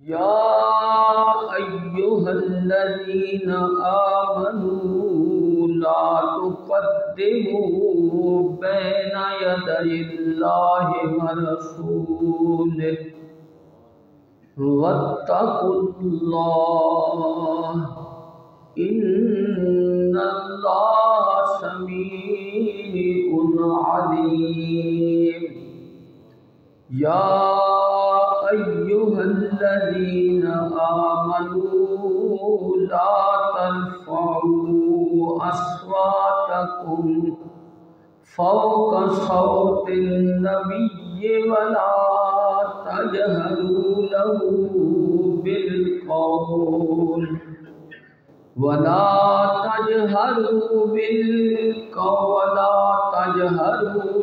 يا أيها الذين آمنوا لا تقدموا بين يدي الله ورسوله واتقوا الله إن الله سميع عليم. يا أيها الذين آمنوا لا ترفعوا أصواتكم فوق صوت النبي ولا تجهروا له بالقول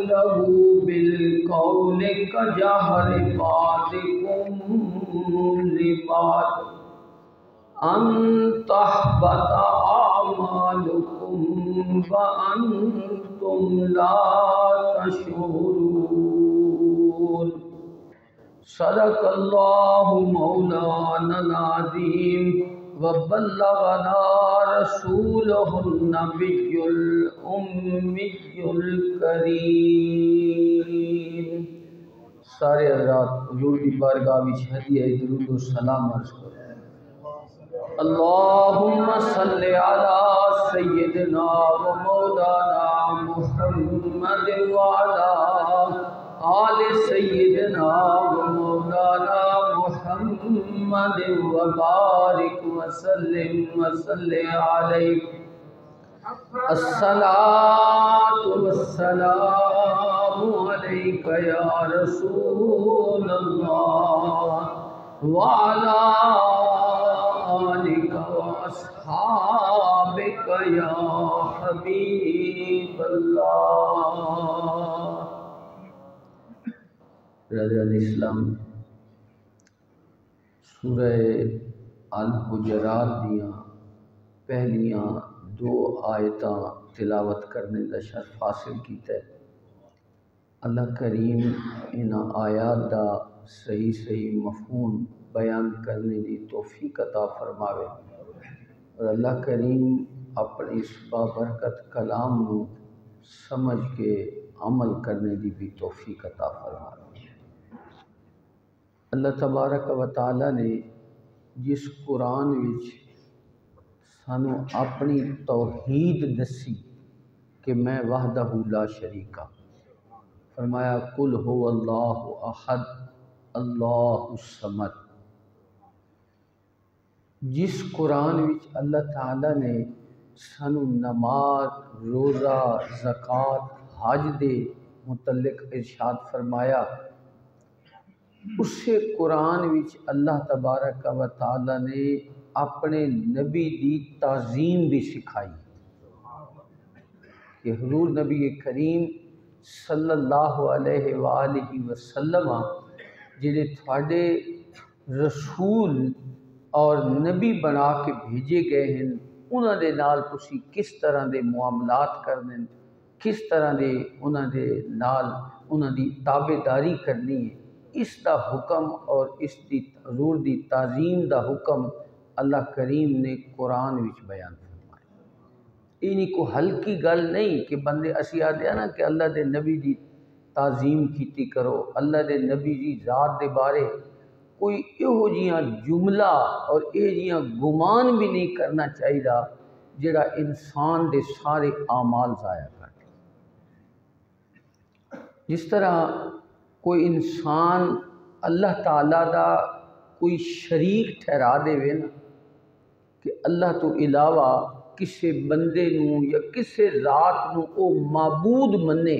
له بالقول كجهر بعضكم لبعض أن تحبط أعمالكم وأنتم لا تشعرون. صدق الله مولانا العظيم وبلغنا رسوله النبي الأمي الكريم. سارے حضرات حضور کی بارگاہ وچ ہدیہ درود و سلام عرض کرو. اللہم صلی علی سیدنا و مولانا محمد وعلا آل سیدنا و مولانا محمد وبارک وسلم وصلی علیہ. الصلاة والسلام علیک یا رسول اللہ وعلا آلک واصحابک یا حبیب اللہ. رضی الاسلام سورہ الحجرات دیاں پہلیاں دو آیتاں تلاوت کرنے کا شرف حاصل کیتا ہے. اللہ کریم انہاں آیات دا صحیح مفہوم بیان کرنے دی توفیق عطا فرماوے اور اللہ کریم اپنے اس بابرکت کلام نو سمجھ کے عمل کرنے دی بھی توفیق عطا فرماوے. اللہ تبارک و تعالی نے جس قرآن وچ سانو اپنی توحید دسی کہ میں وحدہ لا شریکہ فرمایا قل هو اللہ احد اللہ الصمد. جس قرآن وچ اللہ تعالی نے سانو نماز روزہ زکوٰۃ حج دے متعلق ارشاد فرمایا اسے قرآن وچ اللہ تبارک و تعالی نے اپنے نبی دی تعظیم بھی سکھائی کہ حضور نبی کریم صلی اللہ علیہ وآلہ وسلم جڑے تھوڑے رسول اور نبی بنا کے بھیجے گئے ہیں انہاں دے نال تسی کس طرح دے معاملات کرنے کس طرح دے انہاں دے نال انہاں دی تابعداری کرنی ہے. اس دا حکم اور اس دی حضور دی تعظیم دا حکم اللہ کریم نے قرآن وچ بیان فرمایا. اینی کو ہلکی گل نہیں کہ بندے اسی آدھے نا کہ اللہ دے نبی دی تعظیم کیتی کرو. اللہ دے نبی دی ذات دے بارے کوئی یہو جیاں جملہ اور یہ جیاں گمان بھی نہیں کرنا چاہیے جڑا انسان دے سارے اعمال ضائع کر دے. جس طرح کوئی انسان اللہ تعالیٰ دا کوئی شریک ٹھہرا دے وے نا کہ اللہ تو علاوہ کسے بندے نو یا کسے ذات نو او معبود منے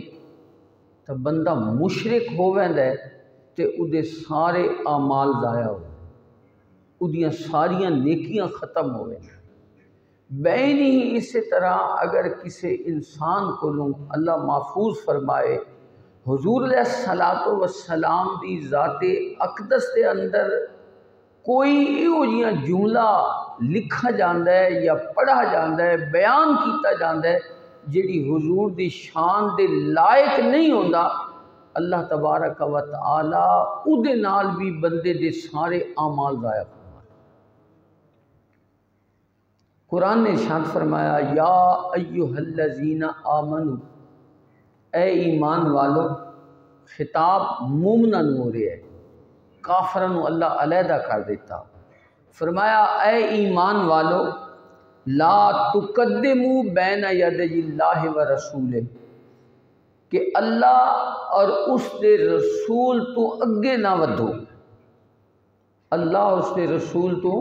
تو بندہ مشرک ہو ویندا ہے تے او دے سارے اعمال ضائع ہو اودیاں ساریاں نیکیاں ختم ہو گئے. بین ہی اسی طرح اگر کسے انسان کو اللہ محفوظ فرمائے حضور علیہ السلام دی ذات اقدس دے اندر کوئی یہو جیاں جملہ لکھا جاندہ ہے یا پڑھا جاندہ ہے بیان کیتا جاندہ ہے جڑی حضور دی شان دے لائق نہیں ہوندا اللہ تبارک و تعالی اودے نال بھی بندے دے سارے اعمال ضائع فرمائے۔ قرآن نے ارشاد فرمایا یا ایھا الذین آمنوا، اے ایمان والو، خطاب مومناں نوں ہو رہا ہے، کافراں نوں اللہ علیحدہ کر دیتا۔ فرمایا اے ایمان والو لا تقدموا بین یدی اللہ و رسولہ، کہ اللہ اور اس دے رسول تو اگے نہ ودھو، اللہ اور اس دے رسول تو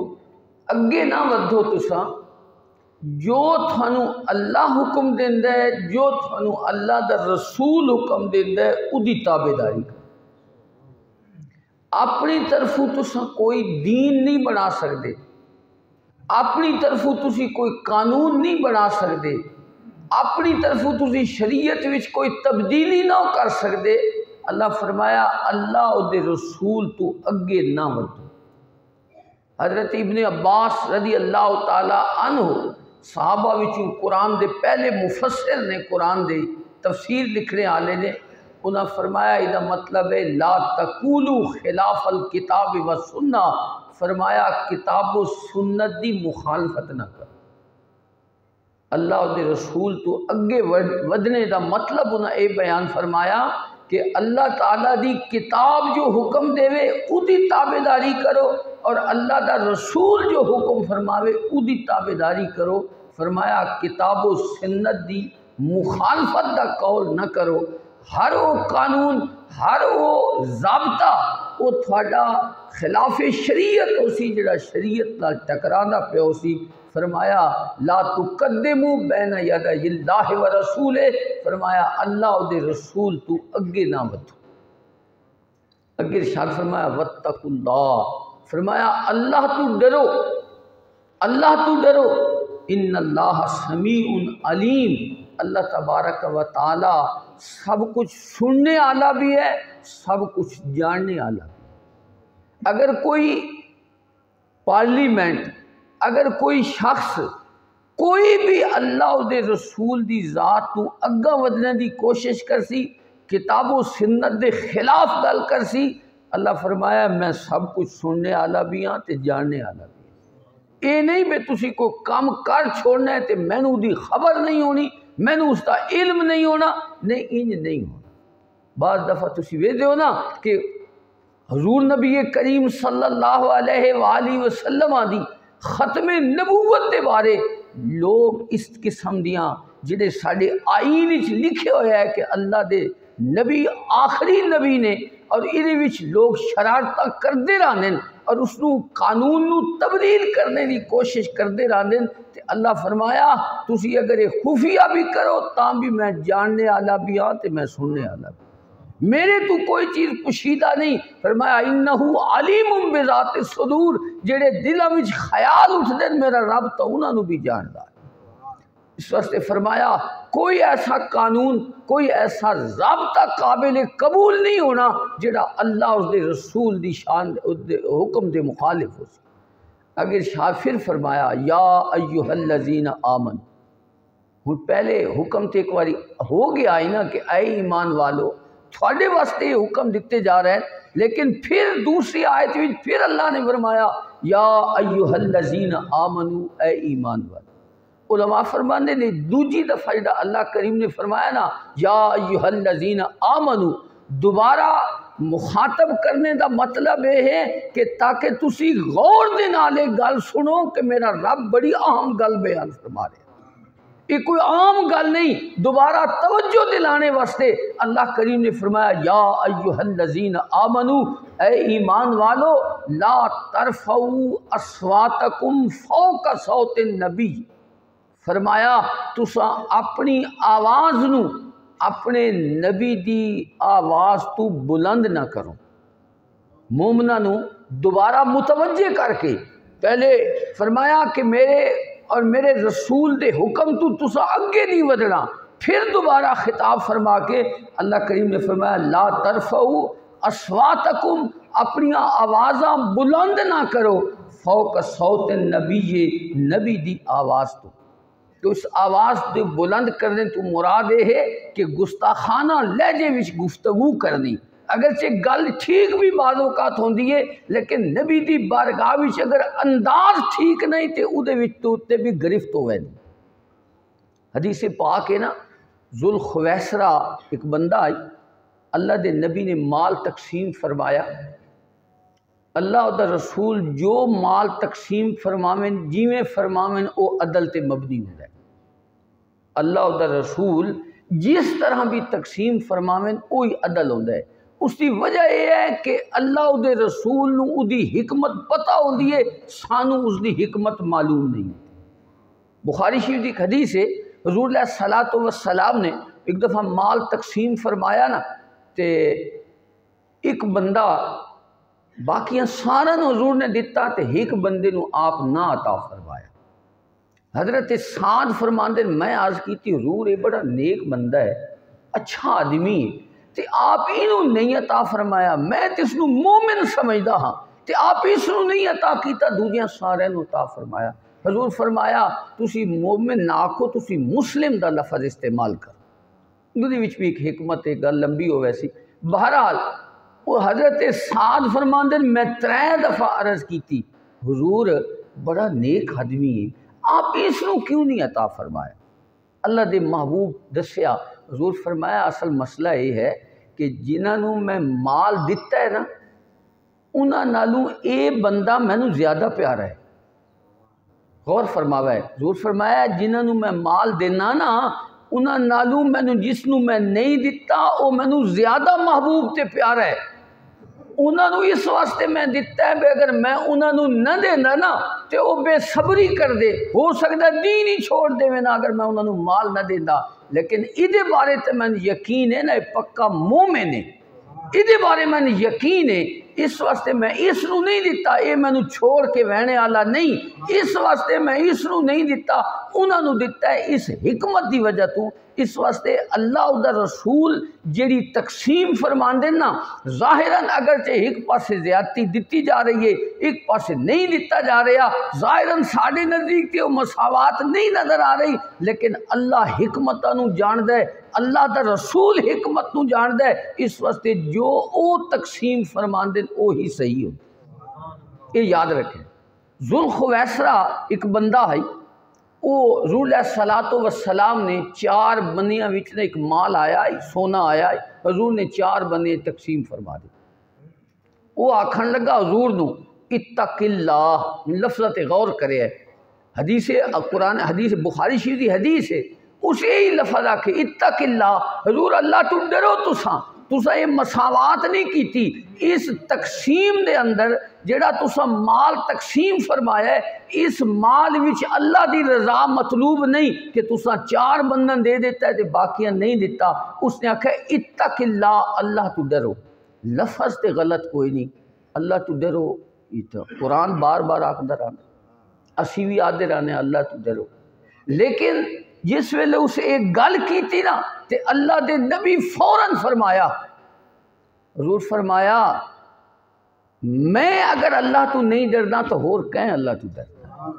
اگے نہ ودھو تساں، جو تھانو اللہ حکم دیندا ہے، جو تھانو اللہ دا رسول حکم دیندا ہے اودی تابعداری کرو۔ اپنی طرفوں تساں کوئی دین نہیں بنا سکتے، اپنی طرفوں تسی کوئی قانون نہیں بنا سکتے، اپنی طرفوں تسی شریعت وچ کوئی تبدیلی نہ کر سکتے۔ اللہ فرمایا اللہ اور دے رسول تو اگے نہ ودھو۔ حضرت ابن عباس رضی اللہ تعالی عنہ صحابہ وچوں قرآن دے پہلے مفسر نے، قرآن دے تفسیر لکھنے والے نے، انہاں فرمایا ادا مطلب ہے لا تقولوا خلاف الکتاب و سنہ، فرمایا کتاب و سنت دی مخالفت نہ کرو۔ اللہ اور دے رسول تو اگے ودنے دا مطلب انہاں اے بیان فرمایا کہ اللہ تعالیٰ دی کتاب جو حکم دے وے اودی تابعداری کرو، اور اللہ دا رسول جو حکم فرماوے اودی تابعداری کرو۔ فرمایا کتاب و سنت دی مخالفت دا قول نہ کرو۔ ہر وہ قانون، ہر وہ ضابطہ وہ تھوڑا خلاف شریعت ہو سی، جڑا شریعت نال ٹکرانا پیا ہو سی۔ فرمایا لا تقدموا بین یدی اللہ و رسولہ، فرمایا اللہ اور دے رسول تو اگے نہ ودھو۔ اگے ارشاد فرمایا واتقوا اللہ، فرمایا اللہ تو ڈرو، اللہ تو ڈرو، ان اللہ سمیع علیم، اللہ تبارک و تعالی سب کچھ سننے والا بھی ہے، سب کچھ جاننے والا بھی ہے۔ اگر کوئی پارلیمنٹ، اگر کوئی شخص، کوئی بھی اللہ و دے رسول دی ذات تو اگا ودنے دی کوشش کرسی، کتاب و سنت دے خلاف گل کرسی، اللہ فرمایا میں سب کچھ سننے والا بھی ہاں تے جاننے والا بھی ہاں۔ اے نہیں بے تسی کو کام کر چھوڑنا ہے تے مینوں دی خبر نہیں ہونی، مینوں اس دا علم نہیں ہونا، نہیں انج نہیں ہونا۔ بعض دفعہ تسی ویدے ہو نا کہ حضور نبی کریم صلی اللہ علیہ وآلہ وسلم دی ختم نبوت دے بارے لوگ اس قسم دیاں جڑے ساڑے آئین وچ لکھے ہوئے ہے کہ اللہ دے نبی آخری نبی نے، اور ایدے وچ لوگ شرارتاں کردے رہنے اور اس نو قانون نو تبدیل کرنے دی کوشش کردے رہنے، تے اللہ فرمایا تسی اگر یہ خفیہ بھی کرو تاں بھی میں جاننے والا بھی ہاں تے میں سننے والا بھی، میرے تو کوئی چیز پوشیدہ نہیں۔ فرمایا انہو علیم بذات الصدور، جڑے دلاں وچ خیال اٹھدے میرا رب تو انہاں نو بھی جاندا ہے۔ اس واسطے فرمایا کوئی ایسا قانون، کوئی ایسا ضابطہ قابل قبول نہیں ہونا جڑا اللہ اور دے رسول دی شان حکم دے مخالف ہو سی۔ اگر شاہ پھر فرمایا یا ایھا الذین آمنوا، ہن پہلے حکم تے ایک باری ہو گیا ہے نا کہ اے ایمان والو، تھوڑے واسطے یہ حکم دیتے جا رہے ہیں، لیکن پھر دوسری آیت میں پھر اللہ نے فرمایا یا ایھا الذین آمنوا، اے ایمان والو۔ علماء فرمانے نے دوجی دفعہ جڑا اللہ کریم نے فرمایا نا یا ایھا الذین آمنوا، دوبارہ مخاطب کرنے دا مطلب یہ ہے کہ تاکہ تسی غور دے نال گل سنو کہ میرا رب بڑی اہم گل بیان فرما رہے ہیں، یہ کوئی عام گل نہیں، دوبارہ توجہ دلانے واسطے اللہ کریم نے فرمایا یا ایھا الذین آمنوا، اے ایمان والو لا ترفعوا اصواتکم فوق صوت النبی، فرمایا تساں اپنی آواز نو اپنے نبی دی آواز تو بلند نہ کرو۔ مومنہ نو دوبارہ متوجہ کر کے پہلے فرمایا کہ میرے اور میرے رسول دے حکم تو تسا اگے نہیں ودنا، پھر دوبارہ خطاب فرما کے اللہ کریم نے فرمایا لا ترفعوا اصواتکم، اپنی آوازاں بلند نہ کرو، فوق صوت النبی، نبی دی آواز تو۔ تو اس آواز دے بلند کرنے تو مراد یہ ہے کہ گستاخانہ لہجے وچ گفتگو کرنی، اگرچہ گل ٹھیک بھی بعض اوقات ہوندی ہے، لیکن نبی دی بارگاہ وچ اگر انداز ٹھیک نہیں تے اودے وچ تو تے بھی گرفت ہوئے نہیں۔ حدیث پاک ہے نا، ذوالخویسرہ ایک بندہ آئی، اللہ دے نبی نے مال تقسیم فرمایا، اللہ دا رسول جو مال تقسیم فرماویں جیویں فرماویں او عدل تے مبنی ہوندا ہے۔ اللہ دا رسول جس طرح بھی تقسیم فرماویں وہی عدل ہوندا ہے۔ اس کی وجہ یہ ہے کہ اللہ دے رسول نو او دی حکمت پتہ ہوندی ہے، سانو اس دی حکمت معلوم نہیں۔ بخاری شریف دی حدیث ہے، حضور علیہ الصلوۃ والسلام نے ایک دفعہ مال تقسیم فرمایا نا، تے ایک بندہ باقیاں سارا حضور نے دیتا تے ایک بندے نو آپ نہ عطا فرمایا۔ حضرت سعد فرماندے میں عرض کیتی حضور یہ بڑا نیک بندہ ہے، اچھا آدمی ہے، تے آپ انہوں نہیں عطا فرمایا، میں تے اس نو مومن سمجھدا ہاں، تے آپ اس نو نہیں عطا کیتا، دوجیاں سارے نو عطا فرمایا۔ حضور فرمایا تسی مومن نہ آکھو، تسی مسلم دا لفظ استعمال کرو۔ دودی وچ بھی ایک حکمت ہے، گل لمبی ہو ویسی۔ بہرحال وہ حضرت سعد فرماندے میں 3 دفعہ عرض کیتی حضور بڑا نیک آدمی ہے، آپ اس نو کیوں نہیں عطا فرمایا؟ اللہ دے محبوب دسیا، حضور فرمایا اصل مسئلہ یہ ہے کہ جنہاں نو میں مال دیتا ہے نا، انہاں نالوں اے بندہ مینوں زیادہ پیارا ہے۔ غور فرماوا ہے، حضور فرمایا جنہاں نو میں مال دینا نا، انہاں نالوں مینوں جس نو میں نہیں دیتا او مینوں زیادہ محبوب تے پیارا ہے۔ انہاں نو اس واسطے میں دیتا ہے کہ اگر میں انہاں نو نہ دینا نا تے او بے صبری کر دے، ہو سکتا دین ہی چھوڑ دے نا اگر میں انہاں نو مال نہ دیندا، لیکن ادھے بارے تے میں یقین ہے نا پکا مومن ہے، ادھے بارے میں یقین ہے، اس واسطے میں اس نو نہیں دیتا، اے میں نو چھوڑ کے وہنے والا نہیں، اس واسطے میں اس نو نہیں دیتا، انہاں نو دیتا ہے اس حکمت دی وجہ تو۔ اس واسطے اللہ دا رسول جیڑی تقسیم فرماندے نا، ظاہراً اگرچہ ایک پاسے زیادتی دیتی جا رہی ہے، ایک پاسے نہیں دیتا جا رہا، ظاہراً ساڑھے نزدیک تے وہ مساوات نہیں نظر آ رہی، لیکن اللہ حکمتاں نو جان دے، اللہ دا رسول حکمت نو جان دے، اس واسطے جو او تقسیم فرماندے او ہی صحیح ہو۔ یہ یاد رکھیں۔ ذوالخویسرہ ایک بندہ ہے، وہ حضور علیہ الصلوۃ والسلام نے 4 بندیاں وچ ایک مال آیا ہے، سونا آیا ہے، حضور نے 4 بندے تقسیم فرما دی۔ وہ آکھن لگا حضور نو اتق اللہ، لفظت غور کرے ہے، حدیث قرآن حدیث بخاری شریف دی حدیث ہے، اسے ہی لفظ آکھے اتق اللہ، حضور اللہ تو ڈرو، تساں یہ مساوات نہیں کیتی اس تقسیم دے اندر، جڑا تساں مال تقسیم فرمایا ہے اس مال وچ اللہ دی رضا مطلوب نہیں کہ تساں 4 بندن دے دیتا ہے تے باقیاں نہیں دیتا۔ اس نے آکھا اتق اللہ، اللہ تو ڈرو، لفظ تے غلط کوئی نہیں، اللہ تو ڈرو، قرآن بار بار آکھدا رہنا، اسی بھی آدھے رہنے اللہ تو ڈرو، لیکن جس ویلے اسے ایک گل کی تھی نا تے اللہ دے نبی فوراً فرمایا، حضور فرمایا میں اگر اللہ تو نہیں ڈرنا تو اور کہیں اللہ تو ڈرنا،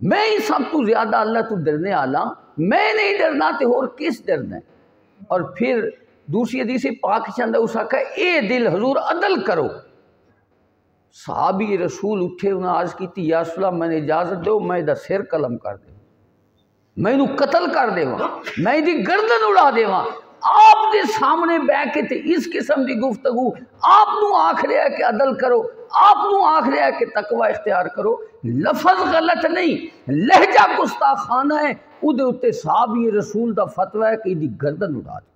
میں ہی سب تو زیادہ اللہ تو ڈرنے والا، میں نہیں ڈرنا تو اور کس ڈرنا ہے۔ اور پھر دوسری حدیث پاک چندہ اس کا اے دل حضور عدل کرو۔ صحابی رسول اٹھے، انہیں عرض کی تھی یا رسول اللہ میں نے اجازت دو میں دا سر قلم کر دے، میں انہوں قتل کر دے وہاں، میں دی گردن اڑا دے وہاں۔ آپ دے سامنے بیٹھ کے تھے اس قسم دی گفتگو، آپ نو آکھ رہا ہے کہ عدل کرو، آپ نو آکھ رہا ہے کہ تقوی اختیار کرو، لفظ غلط نہیں، لہجہ گستاخانہ ہے، ادھے اتے صحابی رسول دا فتوی ہے کہ دی گردن اڑا دے۔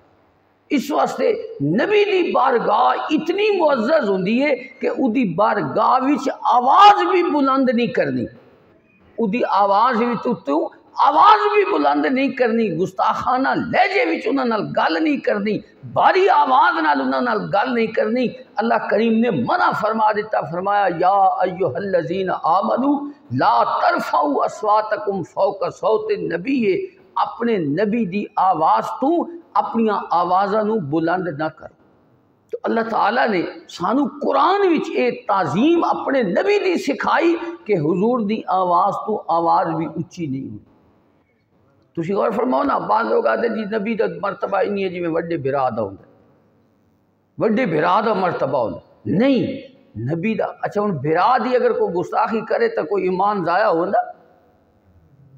اس واسطے نبی دی بارگاہ اتنی معزز ہوندی ہے کہ ادھی بارگاہ وچ آواز بھی بلند نہیں کرنی، ادھی آواز بھی بلند نہیں کرنی، گستاخانہ لہجے وچ انہاں نال گل نہیں کرنی، باری آواز نال انہاں نال گل نہیں کرنی۔ اللہ کریم نے منع فرما دیتا، فرمایا یا ایھا الذین آمنوا لا ترفعوا اصواتکم فوق صوت النبی، اپنے نبی دی آواز تو اپنی آوازاں نو بلند نہ کر۔ تو اللہ تعالیٰ نے سانو قرآن وچ اے تعظیم اپنے نبی دی سکھائی کہ حضور دی آواز تو آواز بھی اچھی نہیں ہوئی۔ تسی غور فرماؤ نا، بعض لوگ آتے جی نبی دا مرتبہ انہی ہے جی میں وڈے بھرا دا ہوں، وڈے بھرا دا مرتبہ ہوں نہیں نبی دا۔ اچھا ان بھرا دی اگر کوئی گستاخی کرے تو کوئی ایمان ضائع ہوندہ؟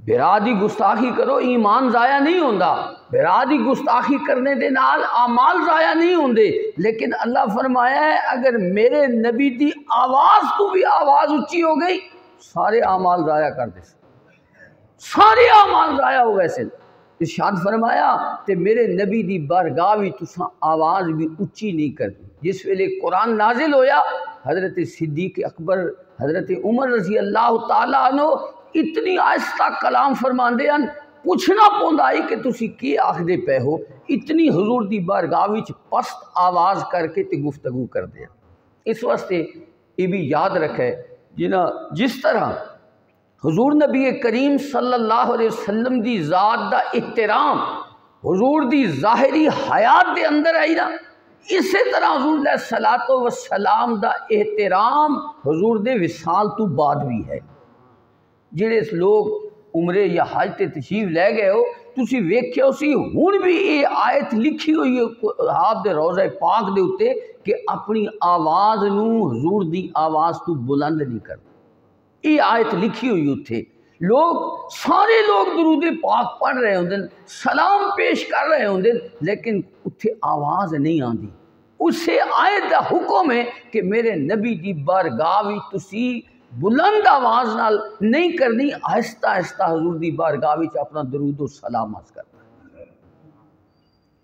بھرا دی گستاخی کرو ایمان ضائع نہیں ہوندہ، بھرا دی گستاخی کرنے دے نال اعمال ضائع نہیں ہوندے، لیکن اللہ فرمایا ہے اگر میرے نبی دی آواز تو بھی آواز اچھی ہو گئی سارے اعمال ضائع کر دے، سارے اعمال ضائع ہو گئے سے۔ ارشاد فرمایا تے میرے نبی دی بارگاہ بھی تساں آواز بھی اچھی نہیں کرنی۔ جس ویلے قرآن نازل ہویا حضرت صدیق اکبر حضرت عمر رضی اللہ تعالیٰ عنہ اتنی آہستہ کلام فرماندے ہیں، پوچھنا پوندا ہے کہ تسی کی آخدے پہ ہو، اتنی حضور دی بارگاہ وچ پست آواز کر کے تے گفتگو کر دیا۔ اس واسطے یہ بھی یاد رکھے جس طرح حضور نبی کریم صلی اللہ علیہ وسلم دی ذات دا احترام حضور دی ظاہری حیات دے اندر آئی نا، اسی طرح حضور علیہ الصلوۃ والسلام دا احترام حضور دے وصال تو بعد بھی ہے۔ جڑے لوگ عمرے یا حج تے تشریف لے گئے ہو تسی ویکھیا سی ہن بھی یہ آیت لکھی ہوئی ہے آپ دے روضہ پاک دے اوتے کہ اپنی آواز نو حضور دی آواز تو بلند نہیں کرنا، یہ آیت لکھی ہوئی اتھے۔ لوگ سارے لوگ درود پاک پڑھ رہے ہوندے، سلام پیش کر رہے ہوندے، لیکن اتھے آواز نہیں آندی۔ اس سے آیت دا حکم ہے کہ میرے نبی دی بارگاہ وچ تسی بلند آواز نال نہیں کرنی، آہستہ آہستہ حضور دی بارگاہ وچ اپنا درود و سلام عرض کرنا۔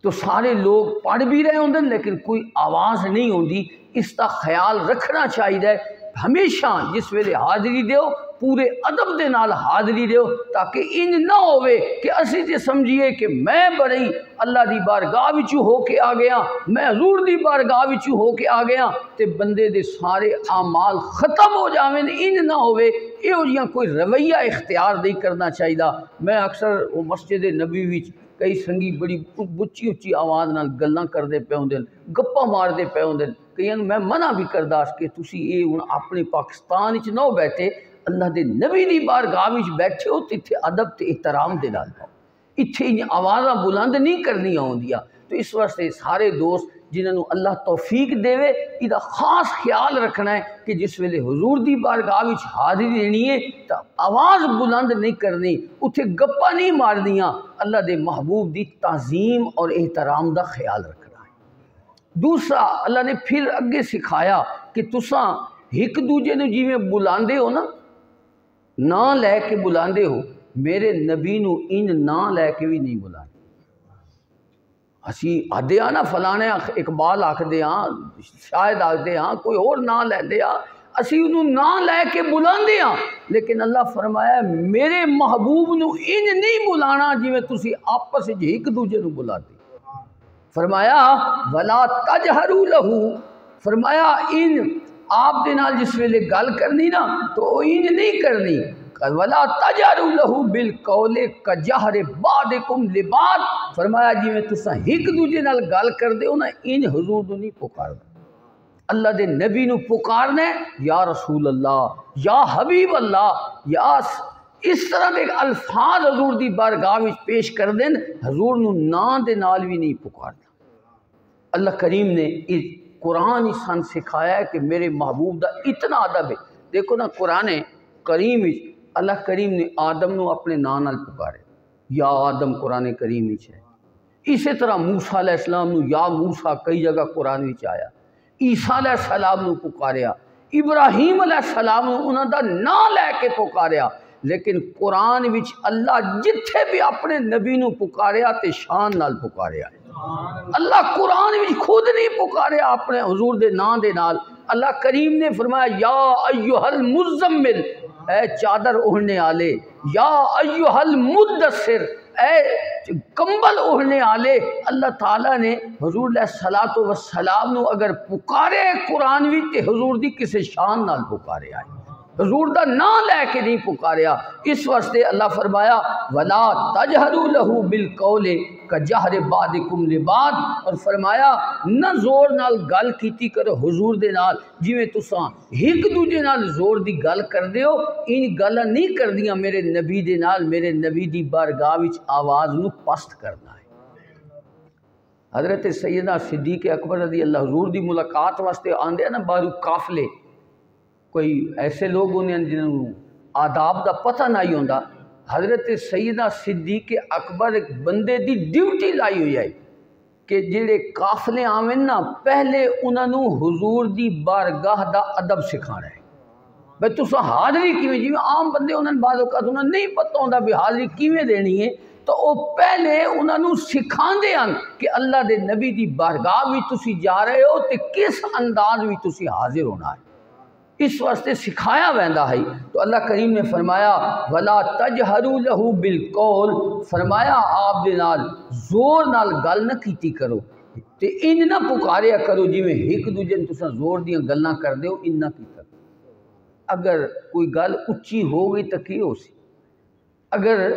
تو سارے لوگ پڑھ بھی رہے ہوندے لیکن کوئی آواز نہیں ہوندی، اس کا خیال رکھنا چاہیے۔ ہمیشہ جس ویلے حاضری دیو پورے ادب دے نال حاضری دیو تاکہ انج نہ ہوئے کہ اسی تے سمجھیے کہ میں بڑی اللہ دی بارگاہ وچ ہو کے آ گیا، میں حضور دی بارگاہ وچ ہو کے آ گیا تے بندے دے سارے اعمال ختم ہو جاویں، انج نہ ہوئے۔ یہ جیاں کوئی رویہ اختیار نہیں کرنا چاہیے۔ میں اکثر وہ مسجد نبی وچ کئی سنگی بڑی اچھی اچھی آواز نال گلاں کردے پے ہوندے، گپاں ماردے پے ہوندے، کئی میں منع بھی کردا کہ تسی اے ہن اپنے پاکستان وچ نہ بیٹھے، اللہ دے نبی دی بارگاہ وچ بیٹھے ہو تے اتھے ادب تے احترام دے نال پاؤ، اتھے آوازاں بلند نہیں کرنی ہوندیاں۔ تو اس واسطے سارے دوست جنہوں اللہ توفیق دے وے یہ خاص خیال رکھنا ہے کہ جس ویلے حضور دی بارگاہ وچ حاضری دینی ہے تو آواز بلند نہیں کرنی، اتھے گپا نہیں مارنیاں، اللہ دے محبوب دی تعظیم اور احترام دا خیال رکھنا ہے۔ دوسرا اللہ نے پھر اگے سکھایا کہ تساں ایک دوجے نو جی میں بلاندے ہو نا، نام لے کے بلاندے ہو، میرے نبی نو ان نام لے کے بھی نہیں بلاندے۔ اسی آدھے ہاں نا فلانے اقبال آکھدے ہاں، شاید آکھدے ہاں، کوئی اور نام لیندے ہاں، اسی انہوں نام لے کے بلاندے ہاں، لیکن اللہ فرمایا میرے محبوب نو ان نہیں بلانا جی میں تسی آپس ایک دوجے نو بلاتے۔ فرمایا وَلَا تَجْهَرُوا لَهُ، فرمایا ان آپ دے نال جس ویلے گل کرنی نا تو ان نہیں کرنی، وَلَا تَجْهَرُوا لَهُ بِالْقَوْلِ كَجَهْرِ بَعْضِكُمْ لِبَعْضٍ، فرمایا جی میں تساں ایک دوجے نال گل کردے ہو نا ان حضور نو نہیں پکارنا، اللہ دے نبی نو پکارنا ہے یا رسول اللہ یا حبیب اللہ، یا اس طرح دے الفاظ حضور دی بارگاہ وچ پیش کر دیں، حضور نو نام دے نال بھی نہیں پکارنا۔ اللہ کریم نے اس قرآن سن سکھایا ہے کہ میرے محبوب دا اتنا ادب ہے۔ دیکھو نا قرآن کریم اللہ کریم نے آدم نو اپنے نام نال پکارے، یا آدم قرآن کریم وچ ہے۔ اسی طرح موسیٰ علیہ السلام نو یا موسیٰ کئی جگہ قرآن وچ آیا، عیسیٰ علیہ السلام نو پکاریا، ابراہیم علیہ السلام نو انہاں دا نام لے کے پکاریا، لیکن قرآن وچ اللہ جتھے بھی اپنے نبی نو پکاریا تے شان نال پکاریا ہے۔ اللہ قرآن وچ خود نہیں پکاریا اپنے حضور دے نام دے نال۔ اللہ کریم نے فرمایا یا ایھا المزمل، اے چادر اوڑھنے والے، یا ایھا المدثر، اے کمبل اوڑھنے والے۔ اللہ تعالیٰ نے حضور علیہ الصلوۃ والسلام نو اگر پکارے قرآن وچ تے حضور دی کسے شان نال پکارے آئے۔ حضور دا نام لے کے نہیں پکاریا۔ اس واسطے اللہ فرمایا ولا تجہروا لہ بالقول کجہر بعضکم لبعض، اور فرمایا نہ زور نال گل کیتی کرو حضور دے نال جویں تساں ایک دوجے نال زور دی گل کردے ہو، ان گلاں نہیں کردیاں میرے نبی دے نال، میرے نبی دی بارگاہ وچ آواز نو پست کرنا ہے۔ حضرت سیدنا صدیق اکبر رضی اللہ حضور دی ملاقات واسطے آندے نا باہروں قافلے، کوئی ایسے لوگ ہوندے ہیں جنہوں آداب دا پتہ نہیں ہوندا، حضرت سیدنا صدیق اکبر ایک بندے دی ڈیوٹی لائی ہوئی ہے کہ جڑے قافلے آویں نا پہلے انہاں نوں حضور دی بارگاہ دا ادب سکھانا ہے۔ بھئی تساں حاضری کیویں، جویں عام بندے انہاں بعض اوقات انہاں نہیں پتہ ہوندا بھی حاضری کیویں دینی ہے، تو وہ پہلے انہاں نوں سکھاندے ہیں کہ اللہ دے نبی دی بارگاہ وی تسی جا رہے ہو تے کس انداز وی تسی حاضر ہونا ہے، اس واسطے سکھایا ویندا ہے۔ تو اللہ کریم نے فرمایا ولا تجہروا لہ بالقول، فرمایا آپ دے نال زور نال گل نہ کیتی کرو تے ان نہ پکاریا کرو جویں ایک دوجے نوں تساں زور دیاں گلاں کردے ہو، ان نہ کیتا کرو۔ اگر کوئی گل اچھی ہو گئی تو کی ہو سی، اگر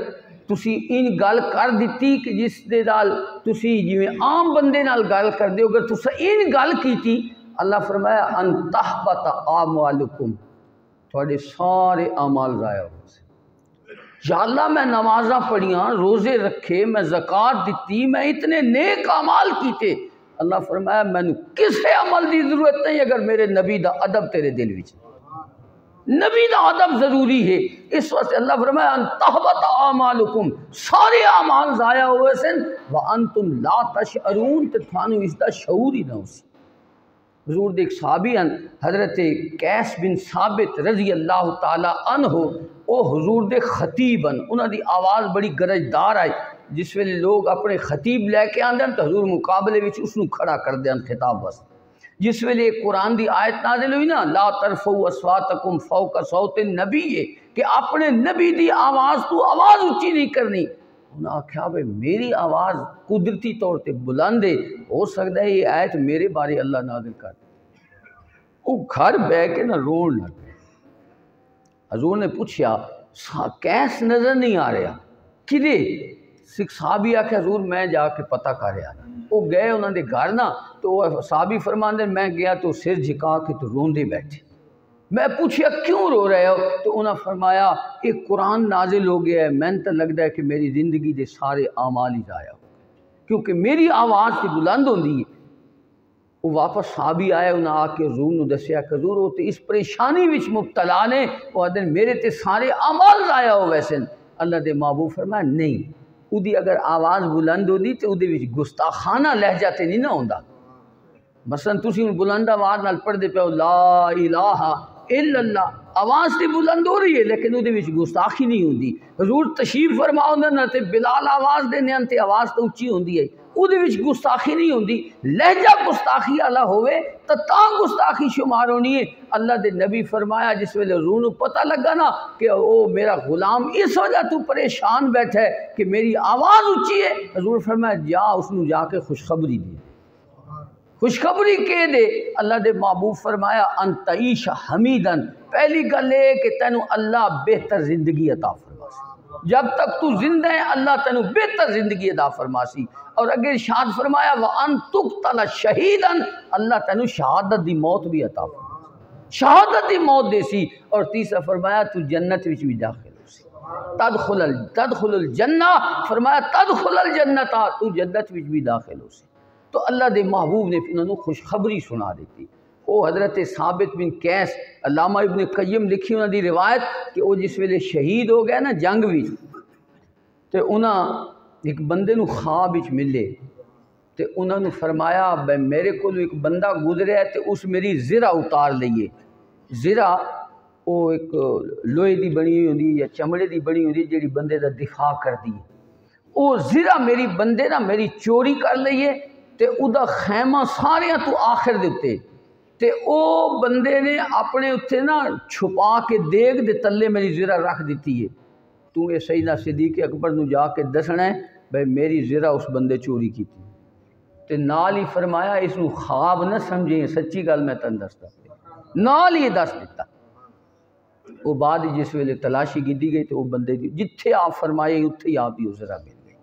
تسی ان گل کر دیتی کہ جس دے نال تسی جویں عام بندے نال گل کردے ہو، اگر تساں ان گل کیتی، اللہ فرمایا ان تحبط اعمالکم، تھوڑے سارے اعمال ضائع ہو سے۔ یا اللہ میں نمازاں پڑھیاں، روزے رکھے، میں زکوٰۃ دیتی، میں اتنے نیک اعمال کیتے، اللہ فرمایا مینوں کسے عمل دی ضرورت نہیں اگر میرے نبی دا ادب تیرے دل وچ، نبی دا ادب ضروری ہے۔ اس واسطے اللہ فرمایا ان تحبط اعمالکم، سارے اعمال ضائع ہوئے سن، وانتم لا تشعرون، تے تھانوں اس دا شعور ہی نہ ہو سی۔ حضور دے ایک صحابی ہیں حضرت قیس بن ثابت رضی اللہ تعالی عنہ، او حضور دے خطیب ہیں، انہاں دی آواز بڑی گرجدار ہے، جس ویلے لوگ اپنے خطیب لے کے آندے ہیں تو حضور مقابلے وچ اس نو کھڑا کر دے خطاب واسطے۔ جس ویلے قرآن دی آیت نازل ہوئی نا لا ترفعوا اصواتکم فوق صوت النبی، کہ اپنے نبی دی آواز تو آواز اونچی نہیں کرنی، انہوں نے آکھا بھئی میری آواز قدرتی طور تے بلند ہے، ہو سکتا ہے یہ آیت میرے بارے اللہ نازل کر دے۔ وہ گھر بہ کے نہ رون لگ گئے۔ حضور نے پوچھا کیس نظر نہیں آ رہا کدے؟ صحابی آکھا حضور میں جا کے پتہ کر رہا۔ وہ گئے انہوں نے گھر نا، تو وہ صحابی فرماندے میں گیا تو سر جھکا کے تو روندے بیٹھے۔ میں پوچھیا کیوں رو رہے ہو؟ تو انہوں نے فرمایا ایک قرآن نازل ہو گیا ہے، میں تو لگتا ہے کہ میری زندگی دے سارے اعمال ہی ضائع ہو گئے کیونکہ میری آواز تے بلند ہوندی ہے۔ وہ واپس صحابی آئے، انہوں نے آ کے حضور نو دسیا کہ حضور وہ تے اس پریشانی وچ مبتلا نے، وہ آدھے میرے تے سارے اعمال ضائع ہو ویسے۔ اللہ دے محبوب فرمایا نہیں، اودی اگر آواز بلند ہوندی تے اودے وچ گستاخانہ لہجہ تے نہیں نہ ہوندا۔ مثلا تسی بلند آواز نال پڑھدے پے ہو لا الہ الا اللہ، آواز تے بلند ہو رہی ہے لیکن اودے وچ گستاخی نہیں ہوندی۔ حضور تشریف فرماؤ نہ تے بلال آواز دینے ہیں تے آواز تو اونچی ہوندی ہے، اودے وچ گستاخی نہیں ہوندی، لہجہ گستاخی والا ہوئے تاں گستاخی شمار ہونی ہے۔ اللہ دے نبی فرمایا جس ویلے حضور نو پتہ لگا نا کہ او میرا غلام اس وجہ تو پریشان بیٹھا ہے کہ میری آواز اونچی ہے، حضور فرمایا جا اس نو جا کے خوشخبری دی، خوشخبری کے دے۔ اللہ دے محبوب فرمایا ان تعیش حمیدن، پہلی گل ہے کہ تینوں اللہ بہتر زندگی عطا فرماسی، جب تک تو زندہ ہے اللہ تینوں بہتر زندگی عطا فرماسی۔ اور اگر ارشاد فرمایا وان تقتل شہیدن، اللہ تینوں شہادت دی موت بھی عطا فرماسی، شہادت دی موت دے سی۔ اور تیسرا فرمایا تو جنت وچ بھی داخل ہو سی، تدخل الجنہ، فرمایا تدخل الجنت، تو جنت وچ بھی داخل ہو سی۔ تو اللہ دے محبوب نے انہوں نے خوشخبری سنا دیتی۔ وہ حضرت ثابت بن قیس، علامہ ابن قیم لکھی انہوں دی روایت کہ وہ جس ویلے شہید ہو گئے نا جنگ وچ، تے انہاں ایک بندے نو خواب وچ ملے، تے انہوں نے فرمایا بھئی میرے کو ایک بندہ گزریا ہے تے اس میری زرہ اتار لئیے۔ زرہ وہ ایک لوہے دی بنی ہوئی ہوندی یا چمڑے دی بنی ہوندی جیڑی بندے دا دفاع کر دی، وہ زرہ میری بندے نا میری چوری کر لئیے تے او دا خیمہ ساریاں تو آخر دیتے، تے او بندے نے اپنے اتھے نا چھپا کے دیگ دے تلے میری زرہ رکھ دیتی ہے۔ تو یہ سیدنا صدیق اکبر نو جا کے دسنا ہے بھئی میری زرہ اس بندے چوری کی تھی، تے نال ہی فرمایا اس نو خواب نہ سمجھیں، سچی گل میں تن دستا، نال ہی دس دیتا۔ وہ بعد جس ویلے تلاشی کی گئی تو وہ بندے دی جتھے آپ فرمائے اتھے ہی آپ دی عذرا مل گئی.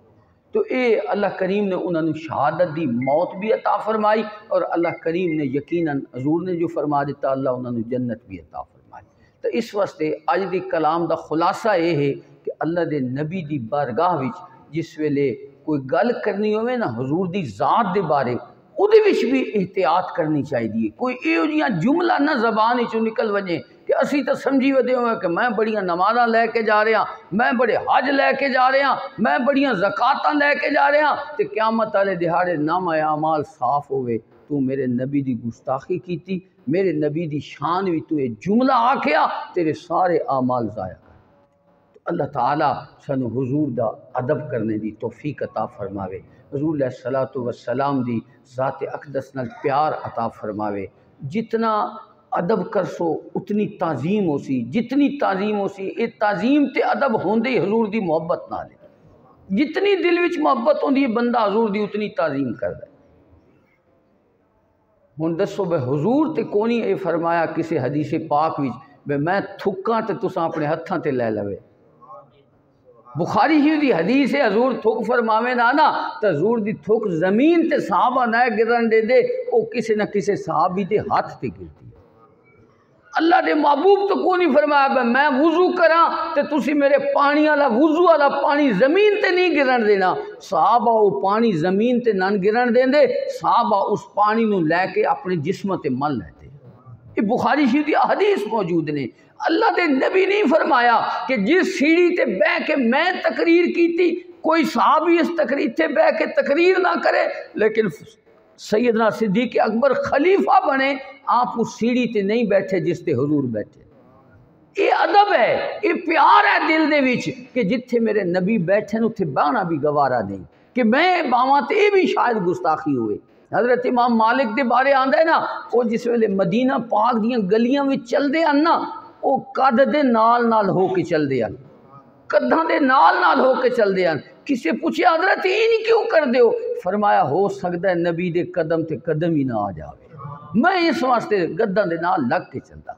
تو اے اللہ کریم نے انہوں نے شہادت دی موت بھی عطا فرمائی، اور اللہ کریم نے یقیناً حضور نے جو فرما دیتا اللہ انہوں نے جنت بھی عطا فرمائی. تو اس واسطے اج دی کلام دا خلاصہ یہ ہے کہ اللہ دے نبی دی بارگاہ وچ جس ویلے کوئی گل کرنی ہوئے نا حضور دی ذات دے بارے اودے وچ بھی احتیاط کرنی چاہیے. کوئی ایہو جیاں جملہ نہ زبان وچوں نکل وجے کہ اسی تو سمجھی ودے ہوئے کہ میں بڑیاں نمازاں لے کے جا رہا، میں بڑے حج لے کے جا رہا، میں بڑیاں زکاتاں لے کے جا رہا، تے قیامت والے دہاڑے نامہ اعمال صاف ہوئے تو میرے نبی دی گستاخی کیتی، میرے نبی دی شان وی تو یہ جملہ آکھیا، تیرے سارے اعمال ضائع کر. تو اللہ تعالیٰ سانو حضور دا ادب کرنے دی توفیق عطا فرماوے، حضور علیہ الصلوۃ والسلام دی ذات اقدس نال پیار عطا فرماوے. جتنا ادب کرسو اتنی تعظیم ہو سی، جتنی تعظیم ہو سی یہ تعظیم تے ادب ہوندے ہی حضور دی محبت نال ہے. جتنی دل وچ محبت ہوندی ہے بندہ حضور دی اتنی تعظیم کردا ہے. ہن دسو بے حضور تے کونی اے فرمایا کسی حدیث پاک وچ بے میں تھکاں تے تساں اپنے ہتھاں تے لے لوے. بخاری ہی دی حدیث ہے حضور تھک فرماوے نا تو حضور دی تھک زمین تے صحابہ نہ گرن دے او کسی نہ کسی صحابی دے ہاتھ تے گرتی. اللہ دے محبوب تو کو نہیں فرمایا میں وضو کراں تے تسی میرے پانی والا وضو والا پانی زمین تے نہیں گرن دینا. صحابہ وہ پانی زمین تے نہ گرن دیں دے، صحابہ اس پانی نو لے کے اپنے جسم تے مل لیتے. یہ بخاری شریف دی حدیث موجود نے. اللہ دے نبی نہیں فرمایا کہ جس سیڑھی تے بہ کے میں تقریر کیتی کوئی صحابی اس تقریر تے بہ کے تقریر نہ کرے، لیکن سیدنا صدیق اکبر خلیفہ بنے آپ اس سیڑھی تے نہیں بیٹھے جس تے حضور بیٹھے. یہ ادب ہے، یہ پیار ہے دل دے وچ کہ جتھے میرے نبی بیٹھے اتھے بہنا بھی گوارا نہیں کہ میں باواں تے یہ بھی شاید گستاخی ہوئے. حضرت امام مالک دے بارے آندا ہے نا وہ جس ویلے مدینہ پاک دیاں گلیاں وچ چل دے ہن نا وہ قد دے نال ہو کے چل دے ہن، قداں دے نال ہو کے چل دے ہن. کسے پوچھے حضرت یہ نہیں کیوں کر دے ہو؟ فرمایا ہو سکتا ہے نبی دے قدم تے قدم ہی نہ آ جاوے، میں اس واسطے گداں دے نال لگ کے چلدا.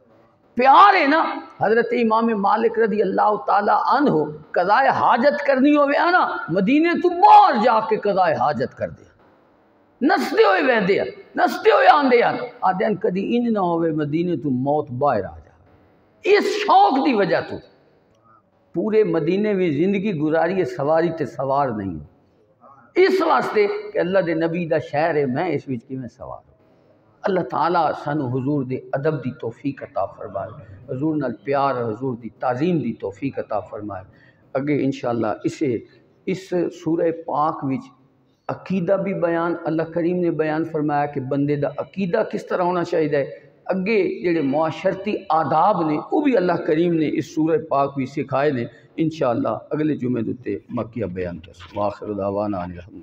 پیار ہے نا. حضرت امام مالک رضی اللہ تعالی عنہ قضاء حاجت کرنی ہوئے نا مدینے تو باہر جا کے قضاء حاجت کر دے، نستے ہوئے ویندے ہیں، نستے ہوئے آندے ہیں. آدھے کدی انج نہ ہوئے مدینے تو موت باہر آ جائے. اس شوق دی وجہ تو پورے مدینے میں زندگی گزاری ہے، سواری تے سوار نہیں ہو. اس واسطے کہ اللہ دے نبی دا شہر ہے، میں اس وچ کی میں سوار ہوں. اللہ تعالیٰ سانو حضور دے ادب دی توفیق عطا فرمائے، حضور نال پیار حضور دی تعظیم دی توفیق عطا فرمائے. اگے انشاءاللہ اس سورہ پاک وچ عقیدہ بھی بیان اللہ کریم نے بیان فرمایا کہ بندے دا عقیدہ کس طرح ہونا چاہیے. اگے جڑے معاشرتی آداب نے وہ بھی اللہ کریم نے اس سورہ پاک بھی سکھائے نے. انشاءاللہ اگلے جمعے دوتے مکیہ بیان کر. واخر دعوانا الحمد